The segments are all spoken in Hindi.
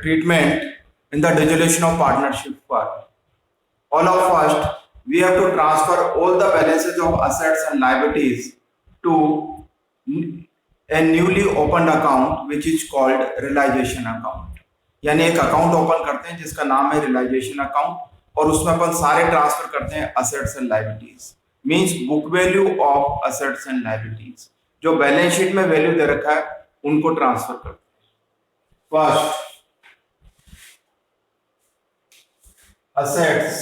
treatment in the dissolution of partnership firm. All of first, we have to transfer all the balances of assets and liabilities to a newly opened account which is called realization account. यानी एक अकाउंट ओपन करते हैं जिसका नाम है रियलाइजेशन अकाउंट और उसमें अपन सारे ट्रांसफर करते हैं assets and liabilities means book value of assets and liabilities जो बैलेंस शीट में वैल्यू दे रखा है उनको ट्रांसफर करते हैं. First assets,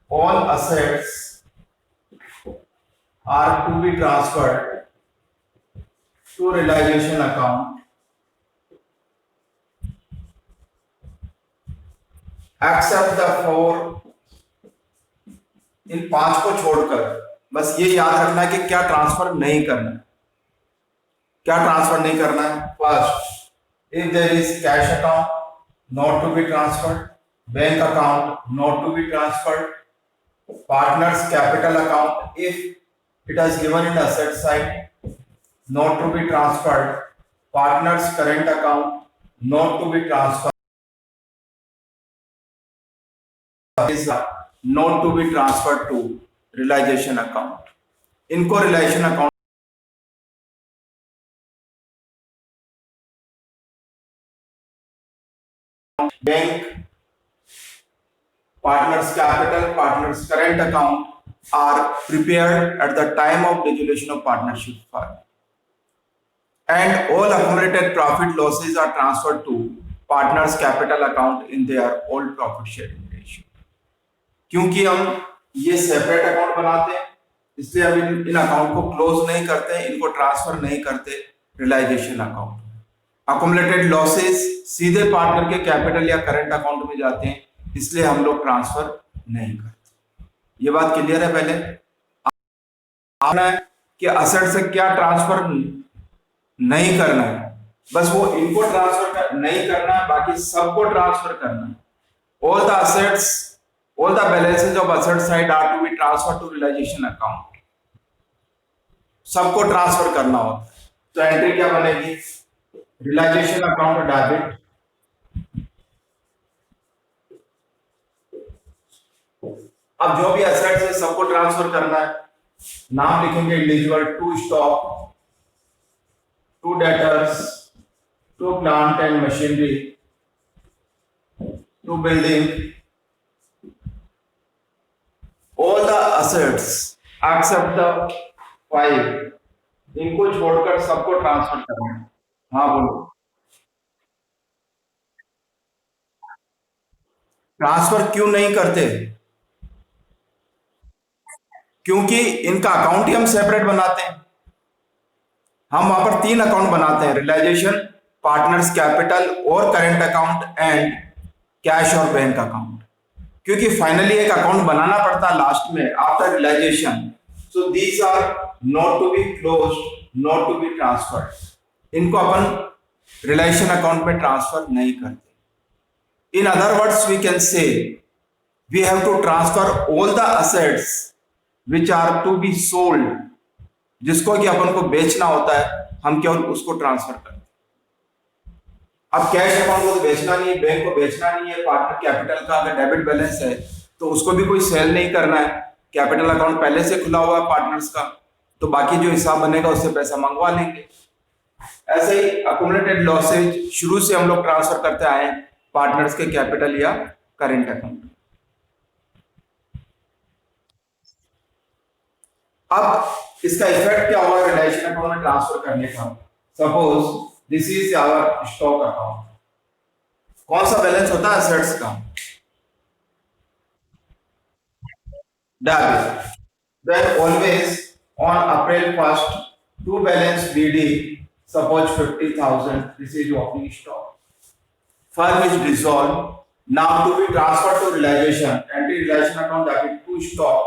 all assets are to be transferred to realization account except the four. इन 5 को छोड़कर बस ये याद रखना है कि क्या ट्रांसफर नहीं करना है. क्या ट्रांसफर नहीं करना है? First, if there is cash account not to be transferred, bank account not to be transferred, partners capital account if it has given in asset side not to be transferred, partners current account not to be transferred, is not to be transferred to realization account. इनको realization account bank partners capital, partners current account are prepared at the time of dissolution of partnership firm, and all accumulated profit losses are transferred to partners capital account in their old profit sharing ratio. क्योंकि हम ये सेपरेट अकाउंट बनाते हैं इसलिए हम इन अकाउंट को क्लोज नहीं करते, इनको ट्रांसफर नहीं करते रियलाइजेशन अकाउंट. अक्यूमुलेटेड लॉसेस सीधे पार्टनर के कैपिटल या करंट अकाउंट में जाते हैं इसलिए हम लोग ट्रांसफर नहीं करते. ये बात क्लियर है? पहले आपने कि असेट से क्या ट्रांसफर नहीं करना है, बस वो इनको ट्रांसफर नहीं करना है, बाकी सबको ट्रांसफर करना है. All the assets, all the balances of asset side are to be transfer to realization account. सबको ट्रांसफर करना होता है. तो एंट्री क्या बनेगी? रियलाइजेशन अकाउंट डेबिट, अब जो भी एसेट्स है सबको ट्रांसफर करना है. नाम लिखेंगे individual, to stock, to debtors, to plant and machinery, to building, all the assets except the 5. इनको छोड़कर सबको ट्रांसफर करना है. हाँ बोलो. ट्रांसफर क्यों नहीं करते? क्योंकि इनका अकाउंट ही हम सेपरेट बनाते हैं. हम वहां पर 3 अकाउंट बनाते हैं, रियलाइजेशन, पार्टनर्स कैपिटल और करेंट अकाउंट एंड कैश और बैंक अकाउंट. क्योंकि फाइनली एक अकाउंट बनाना पड़ता है लास्ट में after realization. So these are not to be closed, not to be transferred. इनको अपन रियलाइजेशन अकाउंट में ट्रांसफर नहीं करते. In other words we can say we have to transfer all the assets which are to be sold, जिसको कि अपन को बेचना होता है, हम केवल उसको ट्रांसफर करते हैं. अब कैश अकाउंट को तो बेचना नहीं है, बैंक को बेचना नहीं है, पार्टनर कैपिटल का अगर डेबिट बैलेंस है तो उसको भी कोई सेल नहीं करना है. कैपिटल अकाउंट पहले से खुला हुआ है पार्टनर्स का, तो बाकी जो हिसाब बनेगा उससे पैसा मंगवा लेंगे. ऐसे ही अक्यूमुलेटेड लॉसेज शुरू से हम लोग ट्रांसफर करते आए हैं पार्टनर्स के कैपिटल या करेंट अकाउंट. अब इसका इफेक्ट क्या होगा रियलाइजेशन अकाउंट में ट्रांसफर करने का? Suppose this is our stock account. कौन सा बैलेंस होता है असेट्स का? Debit. Then always on April 1st to balance BD, suppose 50,000, this is opening stock. Firm is dissolve, now to be transfer to realization, entry realization account debit to stock.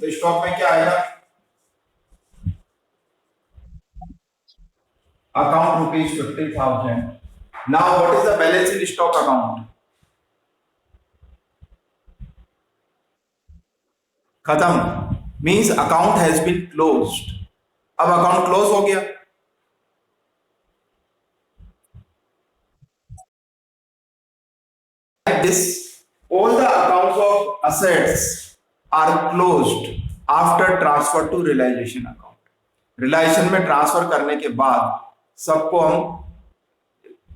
तो स्टॉक में क्या आएगा? account rupees 50,000. Now what is the balance in stock account? खत्म. Means account has been closed. अब अकाउंट क्लोज हो गया. this, all the accounts of assets are closed after transfer to realization account. Realization में ट्रांसफर करने के बाद सबको हम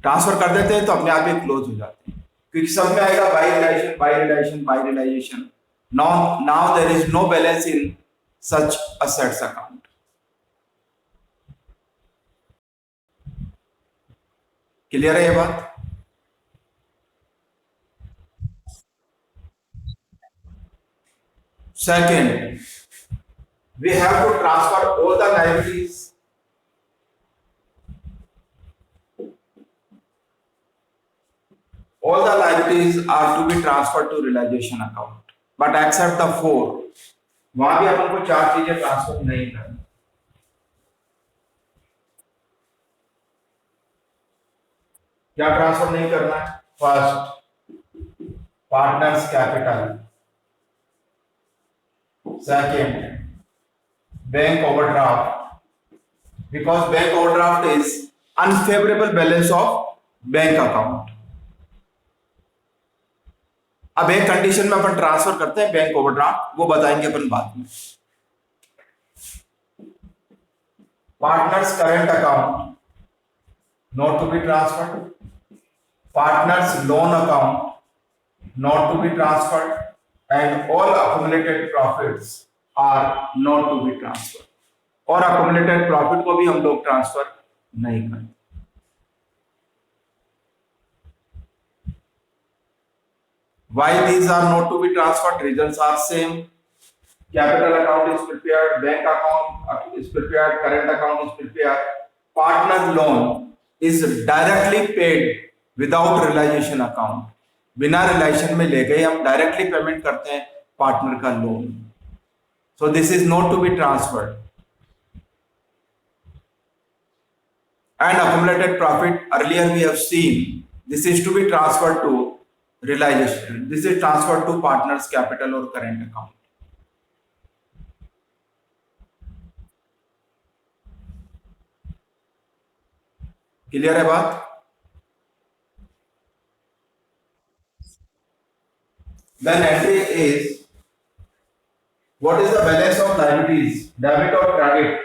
ट्रांसफर कर देते हैं तो अपने आप ही क्लोज हो जाते हैं, क्योंकि सब में आएगा by realization by realization by realization. Now there is no balance in such assets account. Clear है ये बात? Second, we have to transfer all the liabilities. All the liabilities are to be transferred to realization account, but except the four. वहां भी अपन को चार चीजें ट्रांसफर नहीं करनी. क्या ट्रांसफर नहीं करना है? First, partners capital. Second, bank overdraft, because bank overdraft is unfavorable balance of bank account. अब एक कंडीशन में अपन ट्रांसफर करते हैं बैंक ओवरड्राफ्ट, वो बताएंगे अपन बाद में. Partners current account not to be transferred. Partners loan account not to be transferred. And all accumulated profits are not to be transferred. और accumulated profit को भी हम लोग ट्रांसफर नहीं करते. Why these are not to be transferred? Reasons are same. Capital account is prepared, bank account is prepared, current account is prepared. Partner loan is directly paid without realization account. बिना रिलेशन में ले गए हम डायरेक्टली पेमेंट करते हैं पार्टनर का loan. So this is not to be transferred. And accumulated profit earlier we have seen, this is to be transferred to realization. This is transferred to partners capital और करेंट अकाउंट. क्लियर है बात? Then entry is, what is the balance of liabilities, debit or credit?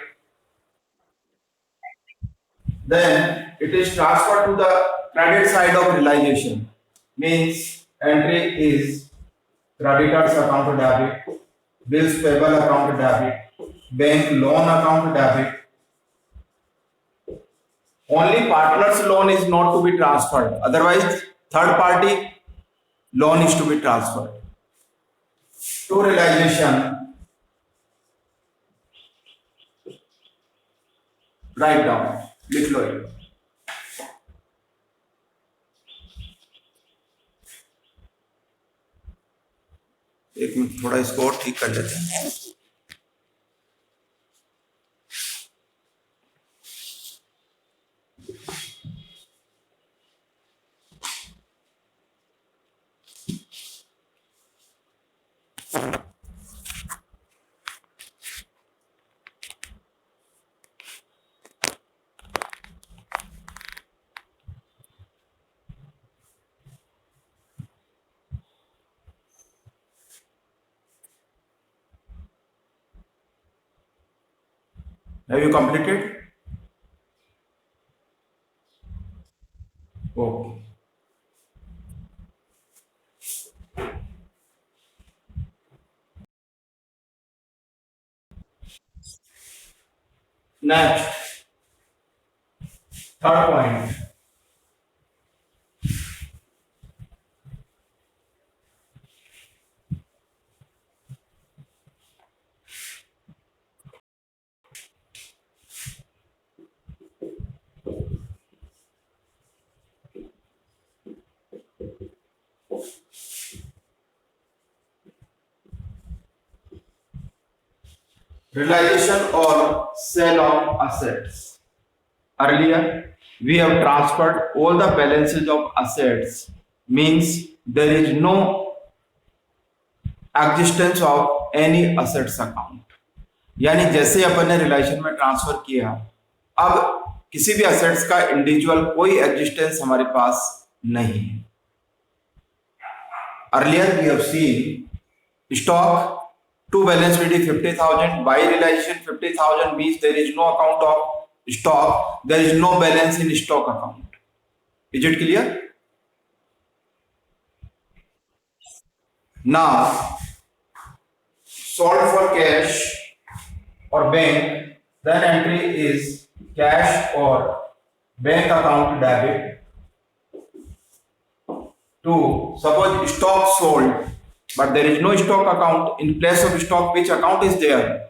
Then it is transferred to the credit side of realization. Means entry is creditors account debit, bills payable account debit, bank loan account debit. Only partner's loan is not to be transferred. Otherwise, third party loan is to be transferred to realization. Write down, लिख लो ये. एक मिनट थोड़ा इसको और ठीक कर लेते हैं. Have you completed? Okay. Next, third point. Realization or sale of assets. Earlier, we have transferred all the balances of assets, means there is no existence of any assets account. यानी जैसे अपन ने रिलेशन में ट्रांसफर किया, अब किसी भी असेट्स का इंडिविजुअल कोई एग्जिस्टेंस हमारे पास नहीं है. earlier we have seen stock to balance sheet is 50,000, by realization 50,000 means there is no account of stock, there is no balance in stock account. Is it clear? Now sold for cash or bank, then entry is cash or bank account debit to, suppose stock sold but there is no stock account, in place of stock which account is there?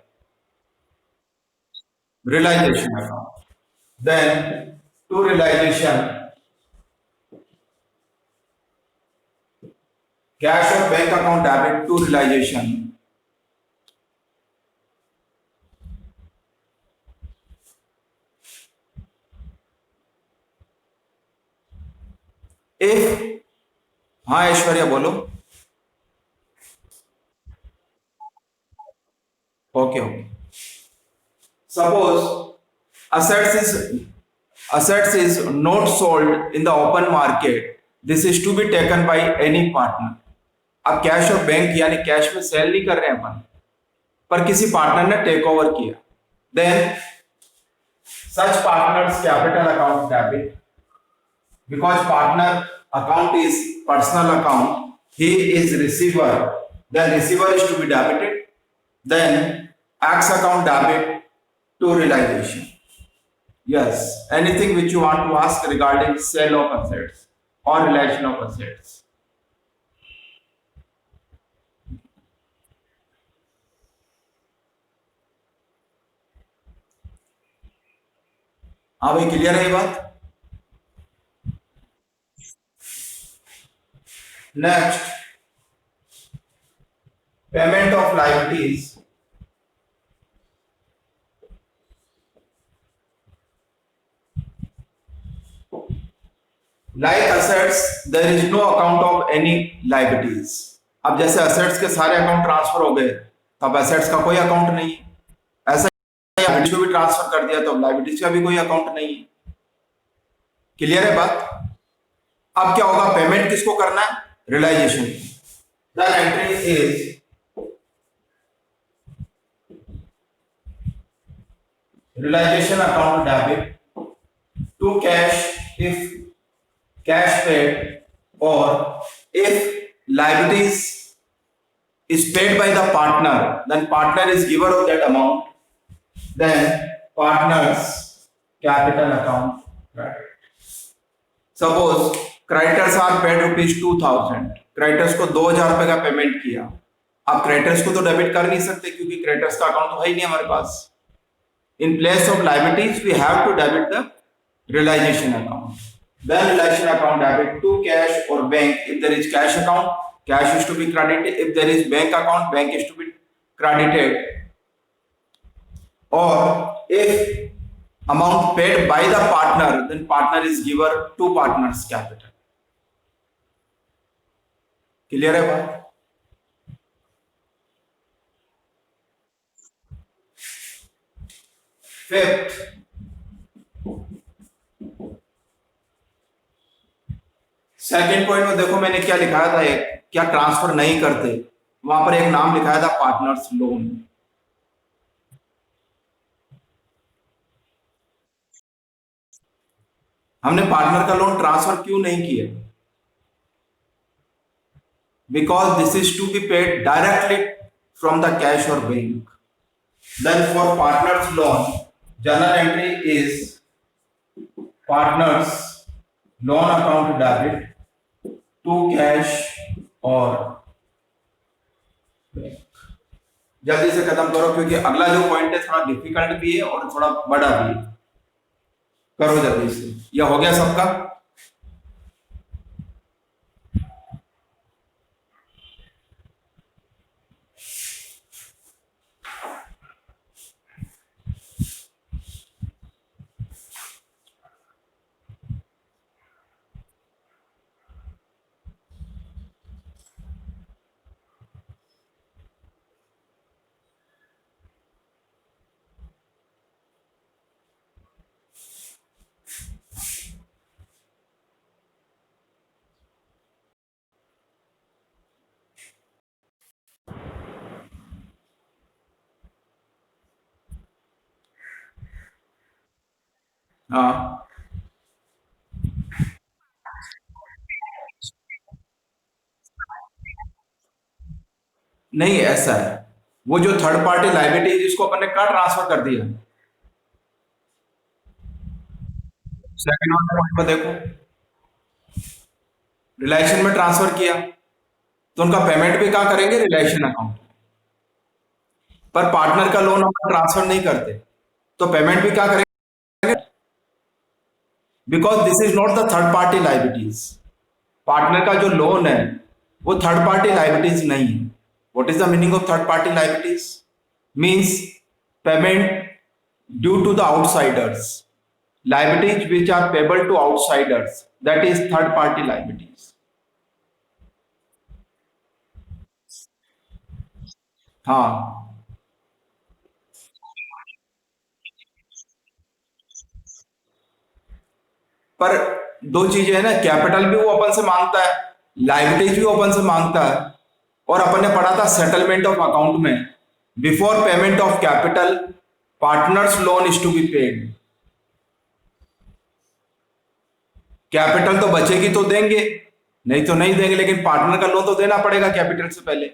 Realization account. Then to realization, cash or bank account debit to realization. If, हाँ ऐश्वर्या बोलो. Okay, okay. Suppose assets is assets is not sold in the open market. This is to be taken by any partner. अब कैश और बैंक यानी कैश में सेल नहीं कर रहे हैं अपन, पर किसी पार्टनर ने टेक ओवर किया. Then such partners capital account debit, because partner account is personal account, he is receiver, then receiver is to be debited. Then X account debit to realization. Yes, anything which you want to ask regarding sale of assets or relation of assets. हाँ भाई, क्लियर है ये बात? Next, payment of liabilities. Like assets there is no account of any liabilities. अब जैसे असेट्स के सारे अकाउंट ट्रांसफर हो गए, तब असेट्स का कोई अकाउंट नहीं है. ऐसा लायबिलिटीज को भी ट्रांसफर कर दिया तो लायबिलिटीज का भी कोई अकाउंट नहीं है. क्लियर है बात? अब क्या होगा, पेमेंट किसको करना है? Realization. The entry is realization account debit to cash if cash paid, or if liabilities is paid by the partner, then partner is giver of that amount, then partners capital account credit. Suppose creditors are paid rupees 2000, creditors को 2000 रुपए का पेमेंट किया. अब creditors को तो डेबिट कर नहीं सकते क्योंकि creditors का अकाउंट तो है ही नहीं हमारे पास. In place of liabilities, we have to debit the realization account. Then realization account debit to cash or bank. If there is cash account, cash is to be credited. If there is bank account, bank is to be credited. Or if amount paid by the partner, then partner is giver to partner's capital. Clear है बात? Fifth, सेकेंड पॉइंट में देखो मैंने क्या लिखाया था, एक क्या ट्रांसफर नहीं करते, वहां पर एक नाम लिखाया था पार्टनर्स लोन. हमने पार्टनर का लोन ट्रांसफर क्यों नहीं किया? Because this is to be paid directly from the cash और bank. Then for partners loan, general entry is partners loan account debit to cash और बैंक. जल्दी से खत्म करो क्योंकि अगला जो पॉइंट है थोड़ा डिफिकल्ट भी है और थोड़ा बड़ा भी है. करो जल्दी से. यह हो गया सबका? हाँ, नहीं ऐसा है, वो जो थर्ड पार्टी लाइबिलिटी जिसको अपन ने कहाँ ट्रांसफर कर दिया, सेकंड वाले पॉइंट में देखो, रिलेशन में ट्रांसफर किया तो उनका पेमेंट भी कहाँ करेंगे, रिलेशन अकाउंट। पर पार्टनर का लोन हम ट्रांसफर नहीं करते तो पेमेंट भी क्या करेंगे, because this is not the third party liabilities. Partner का जो लोन है वो थर्ड पार्टी लाइबिलिटीज नहीं है। What is the meaning of third party liabilities? Means payment due to the outsiders, liabilities which are payable to outsiders, that is third party liabilities। हाँ, पर दो चीजें हैं ना, कैपिटल भी वो अपन से मांगता है, लाइबिलिटीज भी वो अपन से मांगता है। और अपन ने पढ़ा था सेटलमेंट ऑफ अकाउंट में, before payment of capital partners loan is to be paid. Capital तो बचेगी तो देंगे, नहीं तो नहीं देंगे, लेकिन पार्टनर का लोन तो देना पड़ेगा कैपिटल से पहले।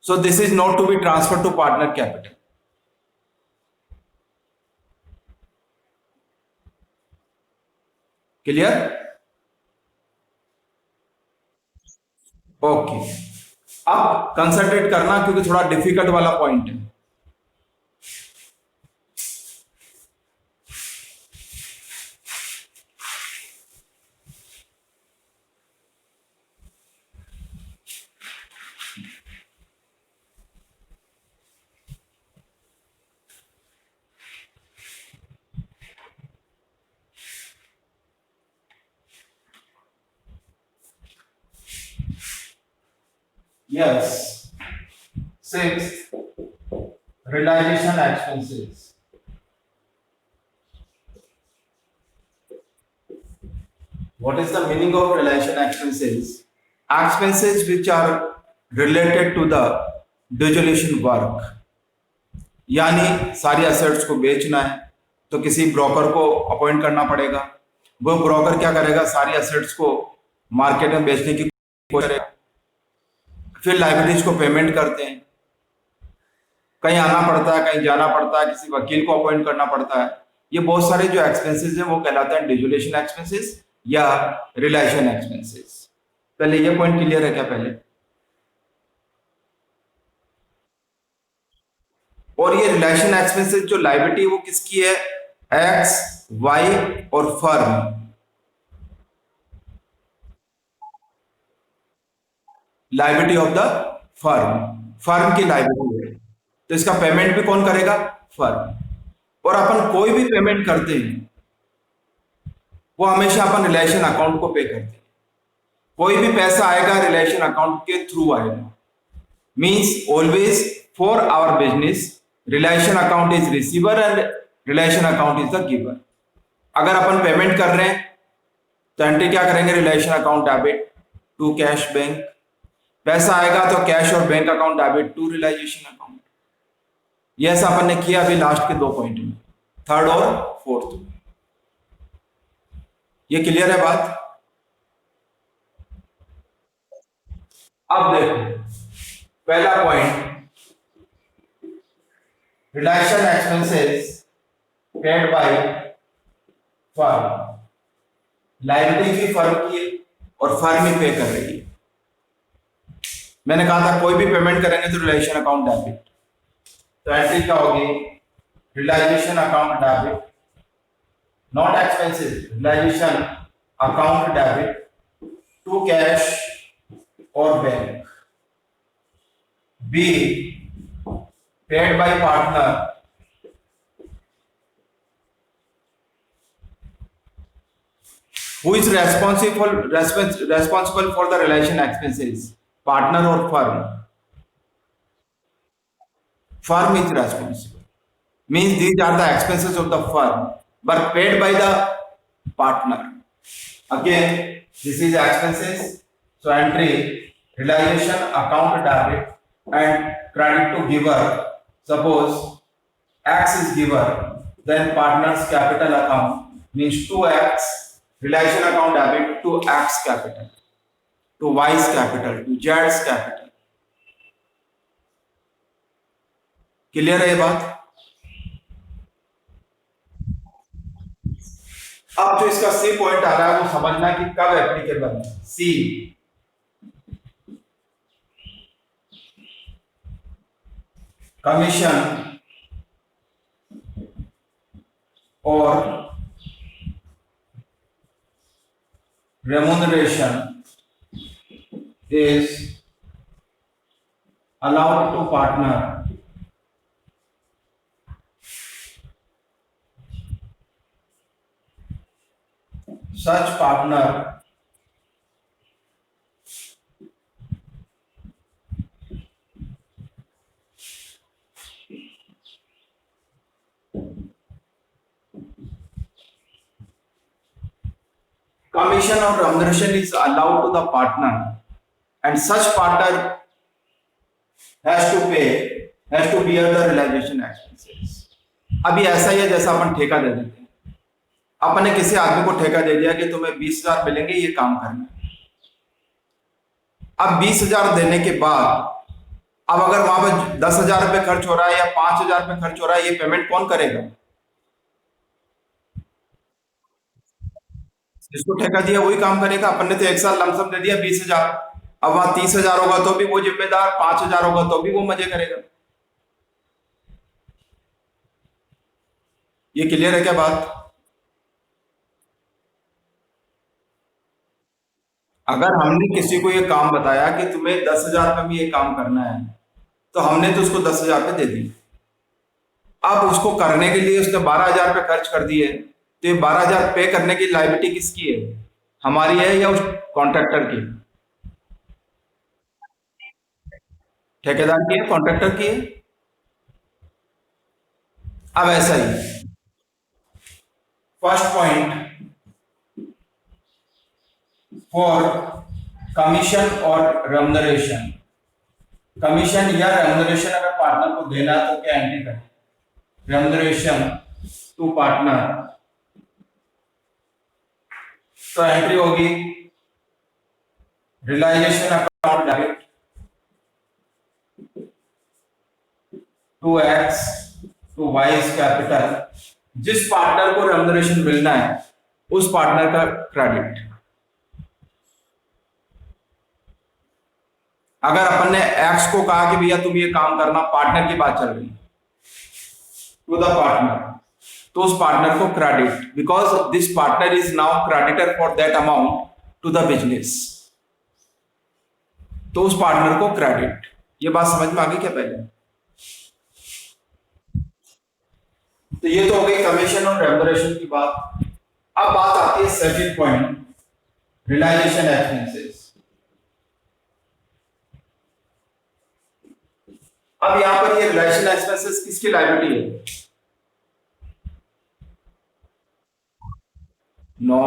So this is not to be transfer to partner capital. Clear? Okay, अब कंसंट्रेट करना क्योंकि थोड़ा डिफिकल्ट वाला पॉइंट है। Yes. Sixth, realization expenses. What is the meaning of realization expenses? Expenses which are related to the dissolution work। यानी सारी एसेट्स को बेचना है तो किसी ब्रोकर को अपॉइंट करना पड़ेगा। वो ब्रोकर क्या करेगा, सारी एसेट्स को मार्केट में बेचने की कोशिश करेगा। फिर लाइबिलिटीज को पेमेंट करते हैं, कहीं आना पड़ता है, कहीं जाना पड़ता है, किसी वकील को अपॉइंट करना पड़ता है। ये बहुत सारे जो एक्सपेंसेस हैं वो कहलाते हैं डिसोल्यूशन एक्सपेंसेस या रिलेशन एक्सपेंसेस। पहले ये पॉइंट क्लियर है क्या पहले? और ये रिलेशन एक्सपेंसेस जो लायबिलिटी वो किसकी है, एक्स वाई और firm. Liability of the firm, firm की लायबिलिटी है तो इसका पेमेंट भी कौन करेगा, फर्म। और अपन कोई भी पेमेंट करते हैं वो हमेशा अपन रिलेशन अकाउंट को पे करते हैं। कोई भी पैसा आएगा रिलेशन अकाउंट के थ्रू आएगा। Means always for our business relation account is receiver and relation account is the giver. अगर अपन पेमेंट कर रहे हैं तो एंट्री क्या करेंगे, relation account debit to cash bank. पैसा आएगा तो कैश और bank account debit to realization account. ये ऐसा अपन ने किया अभी लास्ट के 2 पॉइंट में, थर्ड और फोर्थ। ये क्लियर है बात? अब देखो पहला point, realisation expenses paid by firm. Liability भी फर्म की है और फर्म ही पे कर रही है। मैंने कहा था कोई भी पेमेंट करेंगे तो रिलेशन अकाउंट डेबिट, तो एंट्री क्या होगी, realisation account debit, not expenses, realisation account debit to cash और bank. B, paid by partner who is responsible for the relation expenses, partner or firm? Firm is responsible, means these are the expenses of the firm but paid by the partner. Again this is expenses, so entry realization account debit and credit to giver. Suppose X is giver then partners capital account means 2x, relation account debit to X capital, to Y's capital, to Z's capital. Clear है ये बात? अब जो इसका सी पॉइंट आ रहा है वो समझना कि कब एप्लीकेबल है। सी, कमीशन और remuneration is allowed to partner such partner commission or remuneration is allowed to the partner and such partner has to bear the realization expenses. अभी ऐसा ही है जैसा अपन ठेका दे देते हैं। अपन ने किसी आदमी को ठेका दे दिया कि तुम्हें 20,000 मिलेंगे ये काम करना है। अब 20,000 देने के बाद अब अगर वहां पर 10,000 रुपये खर्च हो रहा है या 5,000 रुपये खर्च हो रहा है, ये पेमेंट कौन करेगा? जिसको ठेका दिया वही काम करेगा। अपन ने तो एक साल लमसम दे दिया 20,000, अब वहां 30,000 होगा तो भी वो जिम्मेदार, 5,000 होगा तो भी वो मजे करेगा। ये क्लियर है क्या बात? अगर हमने किसी को ये काम बताया कि तुम्हें 10,000 रुपये में ये काम करना है, तो हमने तो उसको 10,000 रुपये दे दिए। अब उसको करने के लिए उसने 12,000 रुपये खर्च कर दिए, तो ये 12,000 पे करने की लायबिलिटी किसकी है? हमारी है या उस कॉन्ट्रैक्टर की? ठेकेदार की है, कॉन्ट्रैक्टर की है। अब ऐसा ही फर्स्ट पॉइंट फॉर कमीशन और रेम्युनरेशन, कमीशन या रेम्युनरेशन अगर पार्टनर को देना है तो क्या एंट्री करें? रेम्युनरेशन टू पार्टनर, तो एंट्री होगी realisation account debit to X to Y's capital. जिस पार्टनर को रेम्युनरेशन मिलना है उस पार्टनर का क्रेडिट। अगर अपन ने एक्स को कहा कि भैया तुम ये काम करना, पार्टनर की बात चल रही है, टू द पार्टनर, तो उस पार्टनर को credit, because this partner is now creditor for that amount to the business, तो उस पार्टनर को क्रेडिट। ये बात समझ में आ गई क्या पहले? तो ये तो हो गई कमीशन और रेम्युनरेशन की बात। अब बात आती है सेकंड पॉइंट, रियलाइजेशन एक्सपेंसेस। अब यहां पर ये रियलाइजेशन एक्सपेंसेस किसकी लायबिलिटी है? नो,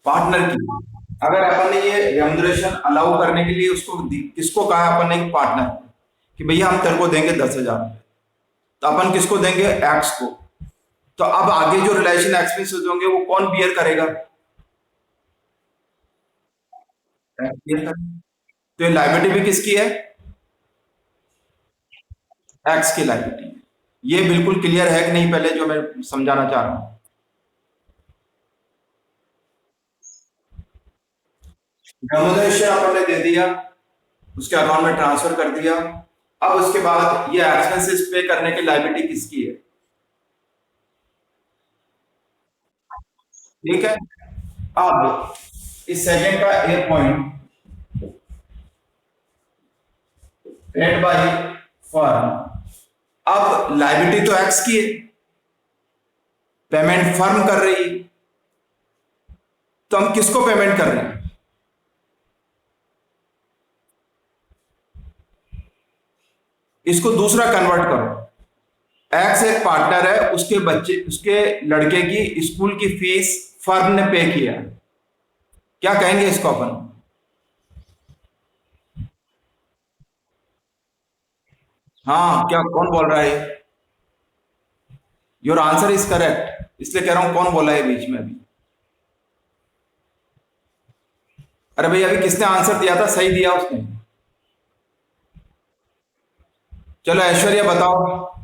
पार्टनर की। अगर अपन ने ये रेम्युनरेशन अलाउ करने के लिए उसको किसको कहा अपन ने? पार्टनर कि भैया हम तेरे को देंगे 10,000, तो अपन किसको देंगे? एक्स को। तो अब आगे जो रिलेशन एक्सपेंसेस होंगे वो कौन बियर करेगा? एक्स बियर करेगा। तो ये लायबिलिटी भी किसकी है? एक्स की लायबिलिटी। ये बिल्कुल क्लियर है कि नहीं पहले जो मैं समझाना चाह रहा हूं? रेम्युनरेशन अपन ने दे दिया, उसके अकाउंट में ट्रांसफर कर दिया। अब उसके बाद ये एक्सपेंसेस पे करने की लायबिलिटी किसकी है? ठीक है। अब इस सेकंड का ए पॉइंट, पेड बाय फर्म। अब लायबिलिटी तो एक्स की है, पेमेंट फर्म कर रही है, तो हम किसको पेमेंट कर रहे हैं? इसको दूसरा कन्वर्ट करो। एक्स एक पार्टनर है, उसके बच्चे, उसके लड़के की स्कूल की फीस फर्म ने पे किया, क्या कहेंगे इसको अपन? हाँ, क्या कौन बोल रहा है? योर आंसर इज करेक्ट, इसलिए कह रहा हूं कौन बोला है बीच में अभी। अरे भाई, अभी किसने आंसर दिया था? सही दिया उसने। चलो ऐश्वर्या बताओ।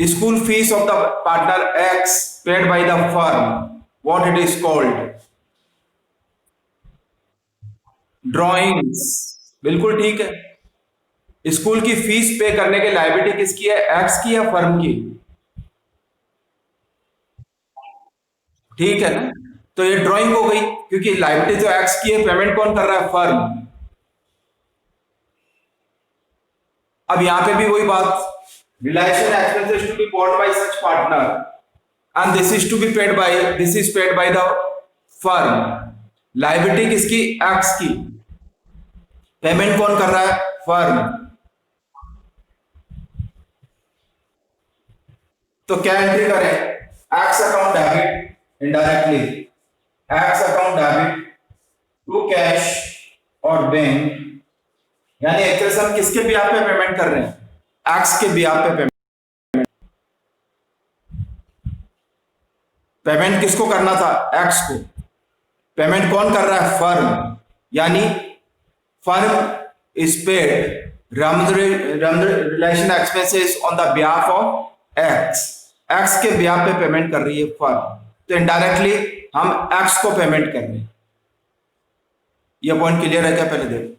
School fees of the partner x paid by the firm, what it is called? Drawings. बिल्कुल ठीक है। स्कूल की फीस पे करने की लायबिलिटी किसकी है? एक्स की या फर्म की? ठीक है ना? तो ये ड्राइंग हो गई, क्योंकि लायबिलिटी तो एक्स की है, पेमेंट कौन कर रहा है? फर्म। अब यहां पे भी वही बात, relation expenses to be borne by such partner and this is to be paid by, this is paid by the firm. Liability किसकी? एक्स की। पेमेंट कौन कर रहा है? फर्म। तो क्या एंट्री करें? X account debit indirectly, X account debit to cash और बैंक, यानी एक्चुअली हम किसके ब्याह पे पेमेंट कर रहे हैं? एक्स के ब्याह पे पेमेंट। पेमेंट किसको करना था? एक्स को। पेमेंट कौन कर रहा है? फर्म। यानी firm is paid realisation expenses on the behalf of x. X के ब्याह पे पेमेंट कर रही है फर्म, तो इनडायरेक्टली हम एक्स को पेमेंट कर रहे हैं। यह पॉइंट क्लियर है क्या? पहले देखो।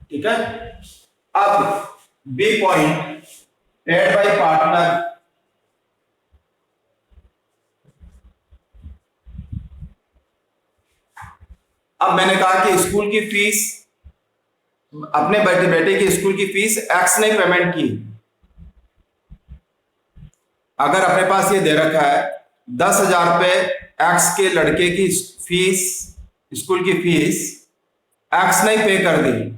ठीक है। अब B point, paid by partner. अब मैंने कहा कि स्कूल की फीस, अपने बेटे बेटे की स्कूल की फीस एक्स ने पेमेंट की। अगर अपने पास ये दे रखा है 10,000 रुपए एक्स के लड़के की फीस, स्कूल की फीस एक्स ने पे कर दी,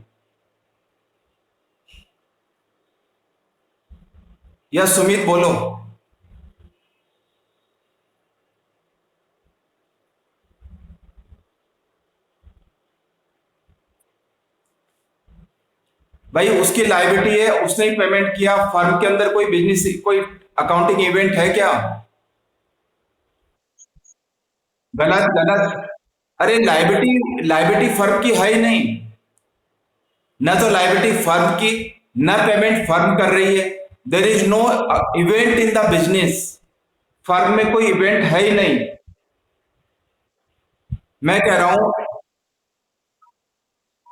या सुमित बोलो। भाई उसकी लायबिलिटी है, उसने ही पेमेंट किया। फर्म के अंदर कोई बिजनेस, कोई अकाउंटिंग इवेंट है क्या? गलत गलत। अरे लायबिलिटी, लायबिलिटी फर्म की है ही नहीं। न तो लायबिलिटी फर्म की, न पेमेंट फर्म कर रही है। देर is no event in the business. Firm में कोई इवेंट है ही नहीं। मैं कह रहा हूं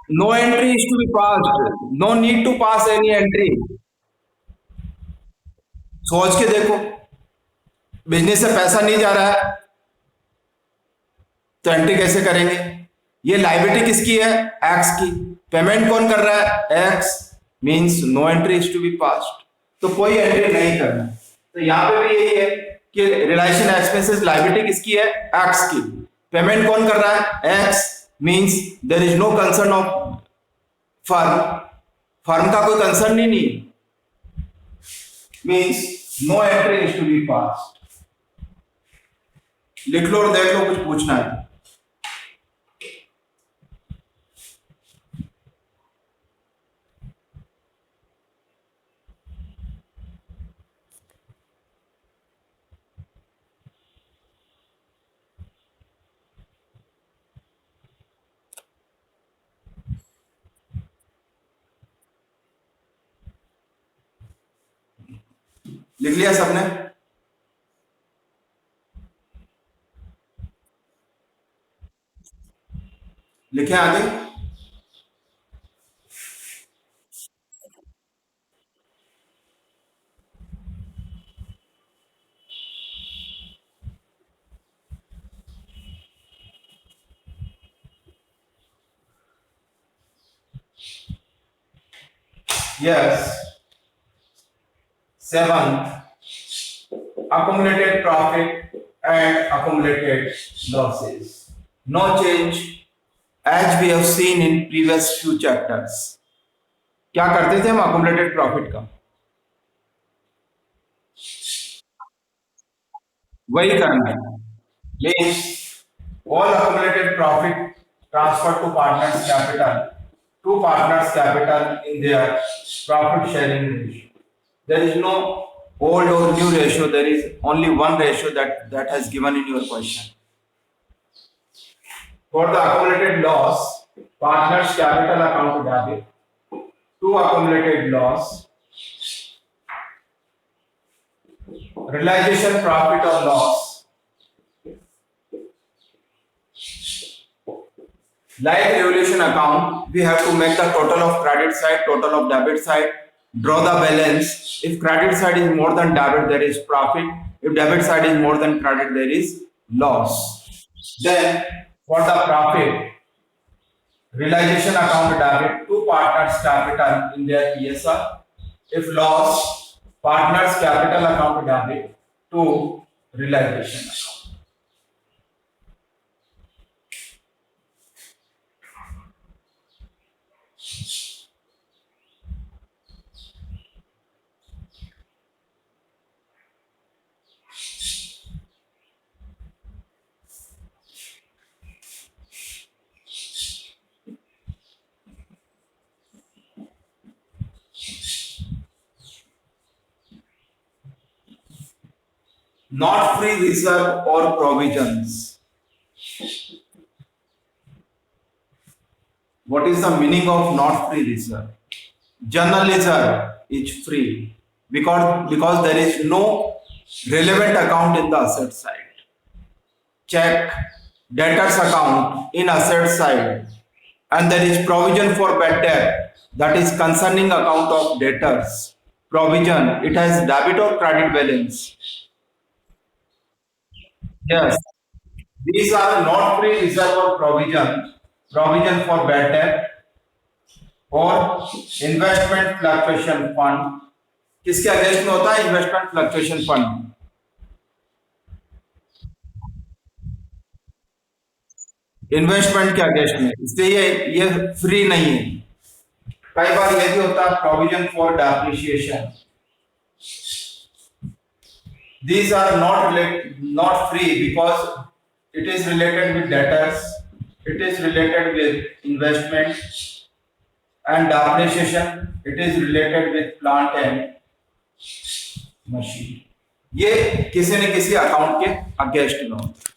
no entry is to be passed, no need to pass any entry. सोच के देखो, बिजनेस से पैसा नहीं जा रहा है तो एंट्री कैसे करेंगे? ये लायबिलिटी किसकी है? एक्स की। पेमेंट कौन कर रहा है? X. Means no entry is to be passed, तो कोई एंट्री नहीं करना। तो यहां पे भी यही है कि रिलेशन एक्सपेंसेस लायबिलिटी किसकी है? एक्स की। पेमेंट कौन कर रहा है? X. Means there is no concern of firm. Firm का कोई कंसर्न ही नहीं। Means no entry is to be passed. लिख लो और देख लो, कुछ पूछना है? लिख लिया सबने? लिखे आगे? Yes. Seventh, accumulated profit and accumulated losses. No change as we have seen in previous few chapters. क्या करते थे हम accumulated profit का? वही करना है। Means all accumulated profit transferred to partners capital, to partners capital in their profit sharing ratio. There is no old or new ratio, there is only one ratio that has given in your question. For the accumulated loss, partners capital account debit, to accumulated loss, realization profit or loss, like revaluation account, we have to make the total of credit side, total of debit side, draw the balance. If credit side is more than debit, there is profit. If debit side is more than credit, there is loss. Then for the profit, realization account debit, to partners capital in their PSR. If loss, partners capital account debit to realization account. Not free reserve or provisions. What is the meaning of not free reserve? General reserve is free because there is no relevant account in the asset side. Check debtors account in asset side, and there is provision for bad debt, that is concerning account of debtors. Provision, it has debit or credit balance. Yes, these are not free reserve or provision for bad debt और इन्वेस्टमेंट फ्लक्चुएशन फंड. किसके अगेंस्ट में होता है? Investment fluctuation fund. इन्वेस्टमेंट के अगेंस्ट में, इसलिए ये फ्री नहीं है. कई बार ये भी होता है provision for depreciation. These are not free because it is related with debtors, it is related with investment, and depreciation, it is related with plant and machine. ये किसी न किसी अकाउंट के अगेंस्ट में होता है.